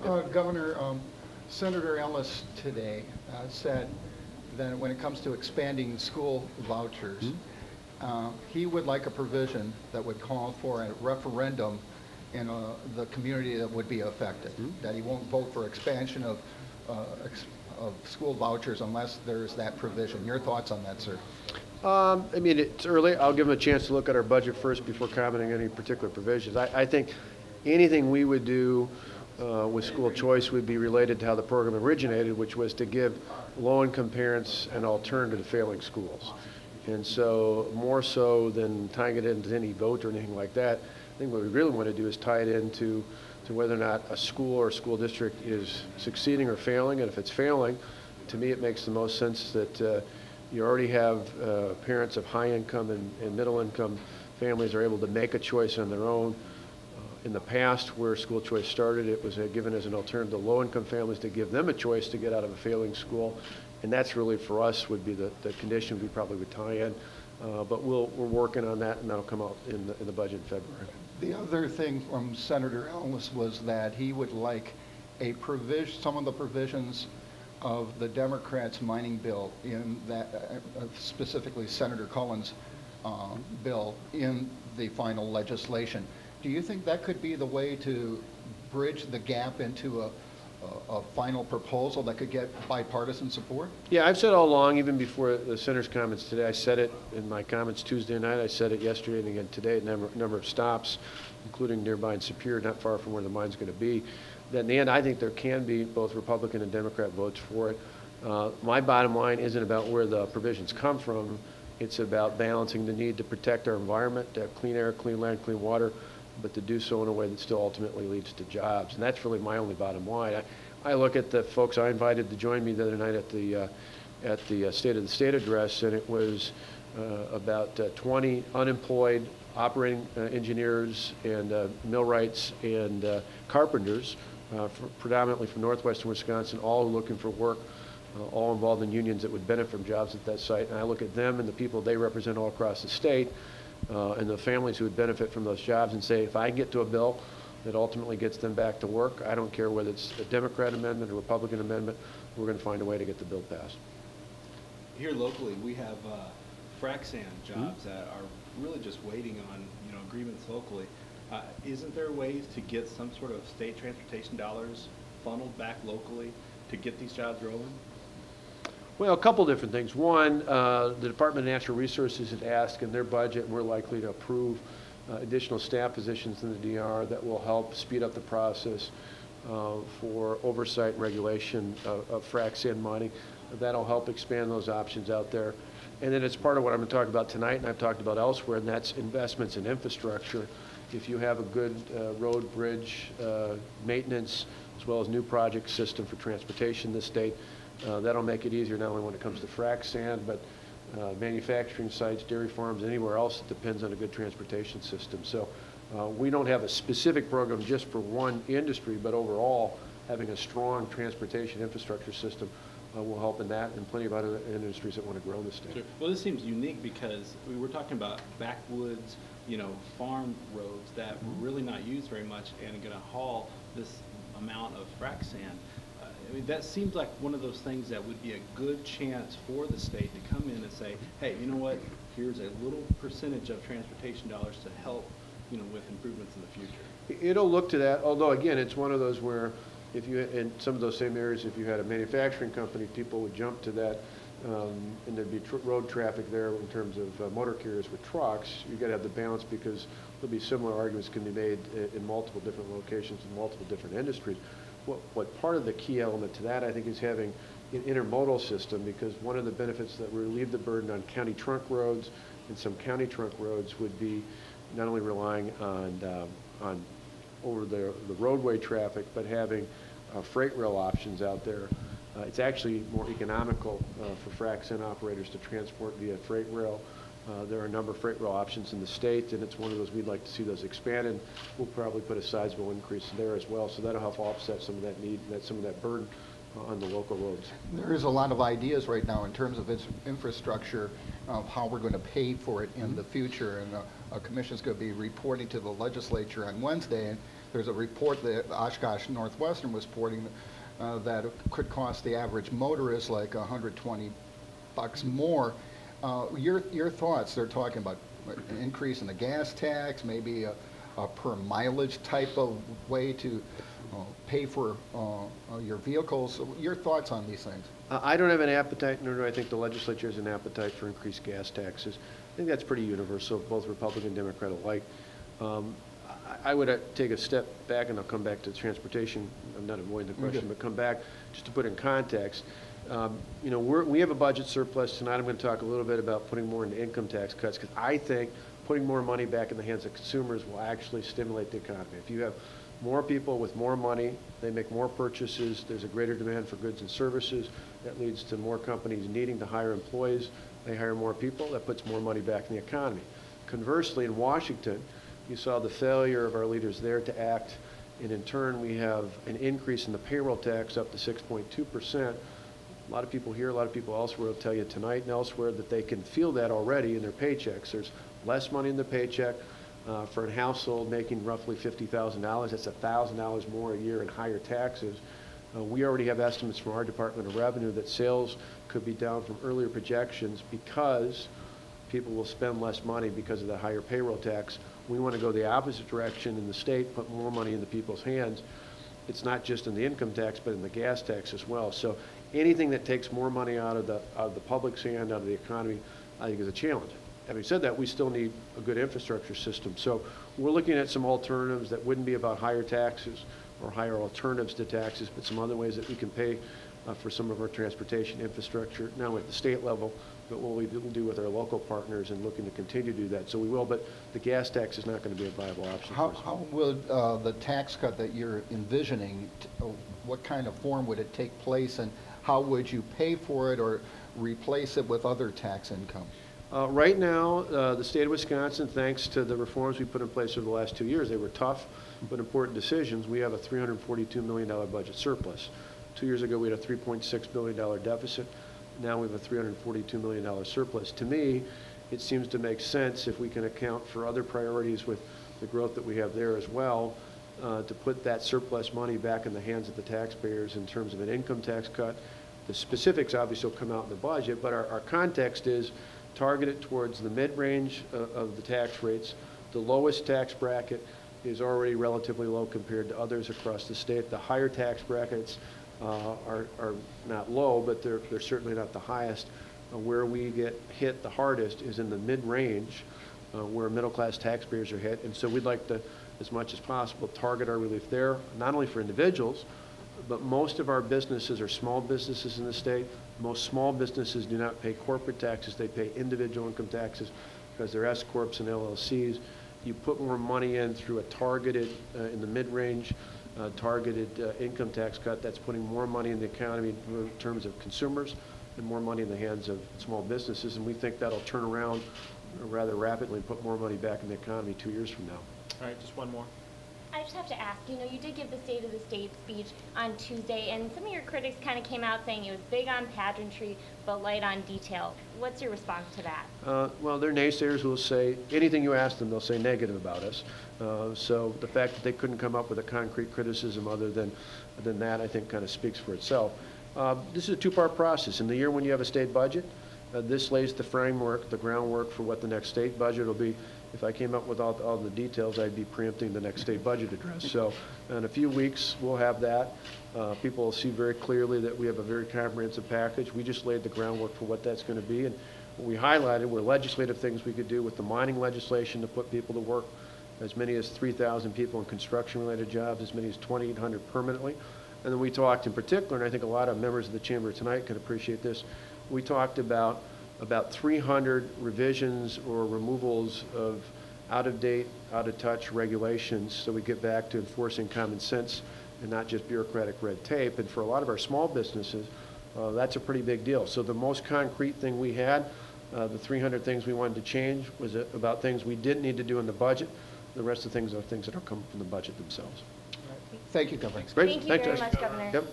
Governor, Senator Ellis today said that when it comes to expanding school vouchers, he would like a provision that would call for a referendum in the community that would be affected, that he won't vote for expansion of school vouchers unless there's that provision. Your thoughts on that, sir? I mean, it's early. I'll give him a chance to look at our budget first before commenting on any particular provisions. I think anything we would do with school choice would be related to how the program originated, which was to give low-income parents an alternative to failing schools. And so more so than tying it into any vote or anything like that, I think what we really want to do is tie it into whether or not a school or a school district is succeeding or failing. And if it's failing, to me it makes the most sense that you already have parents of high income and middle income families are able to make a choice on their own. In the past, where school choice started, it was given as an alternative to low-income families to give them a choice to get out of a failing school, and that's really for us would be the condition we probably would tie in. But we're working on that, and that'll come out in the budget in February. The other thing from Senator Ellis was that he would like a provision, some of the provisions of the Democrats' mining bill in that, specifically Senator Cullen's bill in the final legislation. Do you think that could be the way to bridge the gap into a final proposal that could get bipartisan support? Yeah, I've said all along, even before the senator's comments today, I said it in my comments Tuesday night, I said it yesterday and again today at a number of stops, including nearby in Superior, not far from where the mine's going to be, that in the end I think there can be both Republican and Democrat votes for it. My bottom line isn't about where the provisions come from, it's about balancing the need to protect our environment, to have clean air, clean land, clean water, but to do so in a way that still ultimately leads to jobs. And that's really my only bottom line. I look at the folks I invited to join me the other night at the State of the State address, and it was about 20 unemployed operating engineers and millwrights and carpenters, predominantly from northwestern Wisconsin, all looking for work, all involved in unions that would benefit from jobs at that site. And I look at them and the people they represent all across the state, and the families who would benefit from those jobs, and say, if I get to a bill that ultimately gets them back to work, I don't care whether it's a Democrat amendment or Republican amendment, we're going to find a way to get the bill passed. Here locally, we have frac sand jobs that are really just waiting on agreements locally. Isn't there ways to get some sort of state transportation dollars funneled back locally to get these jobs rolling? Well, a couple different things. One, the Department of Natural Resources had asked in their budget, and we're likely to approve additional staff positions in the DR that will help speed up the process for oversight and regulation of frac sand mining. That'll help expand those options out there. And then it's part of what I'm going to talk about tonight, and I've talked about elsewhere, and that's investments in infrastructure. If you have a good road, bridge, maintenance, as well as new project system for transportation in the state, that'll make it easier not only when it comes to frac sand, but manufacturing sites, dairy farms, anywhere else that depends on a good transportation system. So we don't have a specific program just for one industry, but overall having a strong transportation infrastructure system will help in that, and plenty of other industries that want to grow in the state. Sure. Well, this seems unique because we were talking about backwoods, farm roads that were really not used very much and are going to haul this amount of frac sand. I mean, that seems like one of those things that would be a good chance for the state to come in and say, hey, you know what, here's a little percentage of transportation dollars to help, with improvements in the future. It'll look to that, although again, it's one of those where if you, in some of those same areas, if you had a manufacturing company, people would jump to that, and there'd be road traffic there in terms of motor carriers with trucks. You've got to have the balance because there'll be similar arguments can be made in multiple different locations in multiple different industries. What part of the key element to that, I think, is having an intermodal system, because one of the benefits that we relieve the burden on county trunk roads and some county trunk roads would be not only relying on over the roadway traffic, but having freight rail options out there. It's actually more economical for frac sand operators to transport via freight rail. There are a number of freight rail options in the state, and it's one of those we'd like to see those expanded. We'll probably put a sizable increase there as well, so that'll help offset some of that need, some of that burden on the local roads. There is a lot of ideas right now in terms of its infrastructure, of how we're going to pay for it in the future, and a commission is going to be reporting to the legislature on Wednesday, and there's a report that Oshkosh Northwestern was reporting that it could cost the average motorist like $120 more. Your thoughts? They're talking about an increase in the gas tax, maybe a per mileage type of way to pay for your vehicles. Your thoughts on these things? I don't have an appetite, nor do I think the legislature has an appetite for increased gas taxes. I think that's pretty universal, both Republican and Democrat alike. I would take a step back, and I'll come back to transportation. I'm not avoiding the question, but come back just to put in context. You know, we have a budget surplus tonight. I'm going to talk a little bit about putting more into income tax cuts, because I think putting more money back in the hands of consumers will actually stimulate the economy. If you have more people with more money, they make more purchases, there's a greater demand for goods and services. That leads to more companies needing to hire employees. They hire more people. That puts more money back in the economy. Conversely, in Washington, you saw the failure of our leaders there to act, and in turn, we have an increase in the payroll tax up to 6.2%. A lot of people here, a lot of people elsewhere will tell you tonight and elsewhere that they can feel that already in their paychecks. There's less money in the paycheck. For a household making roughly $50,000, that's $1,000 more a year in higher taxes. We already have estimates from our Department of Revenue that sales could be down from earlier projections because people will spend less money because of the higher payroll tax. We want to go the opposite direction in the state, put more money into people's hands. It's not just in the income tax, but in the gas tax as well. So anything that takes more money out of the public's hand, out of the economy, I think is a challenge. Having said that, we still need a good infrastructure system. So we're looking at some alternatives that wouldn't be about higher taxes or higher alternatives to taxes, but some other ways that we can pay for some of our transportation infrastructure, not only at the state level, but what we do with our local partners, and looking to continue to do that. So we will, but the gas tax is not going to be a viable option for us. How would the tax cut that you're envisioning, what kind of form would it take place, and how would you pay for it or replace it with other tax income? Right now, the state of Wisconsin, thanks to the reforms we put in place over the last 2 years, they were tough but important decisions. We have a $342 million budget surplus. 2 years ago, we had a $3.6 billion deficit. Now we have a $342 million surplus. To me, it seems to make sense, if we can account for other priorities with the growth that we have there as well, to put that surplus money back in the hands of the taxpayers in terms of an income tax cut. The specifics obviously will come out in the budget, but our context is targeted towards the mid-range of the tax rates. The lowest tax bracket is already relatively low compared to others across the state. The higher tax brackets are not low, but they're certainly not the highest. Where we get hit the hardest is in the mid-range, where middle-class taxpayers are hit. And so we'd like to, as much as possible, target our relief there, not only for individuals, but most of our businesses are small businesses in the state. Most small businesses do not pay corporate taxes. They pay individual income taxes because they're S corps and LLCs. You put more money in through a targeted, in the mid-range, targeted income tax cut. That's putting more money in the economy in terms of consumers and more money in the hands of small businesses. And we think that'll turn around rather rapidly and put more money back in the economy 2 years from now. All right, just one more. I just have to ask, you know, you did give the State of the State speech on Tuesday, and some of your critics kind of came out saying it was big on pageantry, but light on detail. What's your response to that? Well, they're naysayers who will say anything you ask them, they'll say negative about us. So the fact that they couldn't come up with a concrete criticism other than that, I think, kind of speaks for itself. This is a two-part process. In the year when you have a state budget, this lays the framework, the groundwork for what the next state budget will be. If I came up with all the details, I'd be preempting the next state budget address. So in a few weeks, we'll have that. People will see very clearly that we have a very comprehensive package. We just laid the groundwork for what that's going to be. And what we highlighted were legislative things we could do with the mining legislation to put people to work, as many as 3,000 people in construction-related jobs, as many as 2,800 permanently. And then we talked in particular, and I think a lot of members of the chamber tonight can appreciate this, we talked about 300 revisions or removals of out-of-date, out-of-touch regulations so we get back to enforcing common sense and not just bureaucratic red tape. And for a lot of our small businesses, that's a pretty big deal. So the most concrete thing we had, the 300 things we wanted to change, was about things we didn't need to do in the budget. The rest of the things are things that will come from the budget themselves. Thank you, Governor. Great. Thank you Thanks, very Josh. much, Governor. Yep.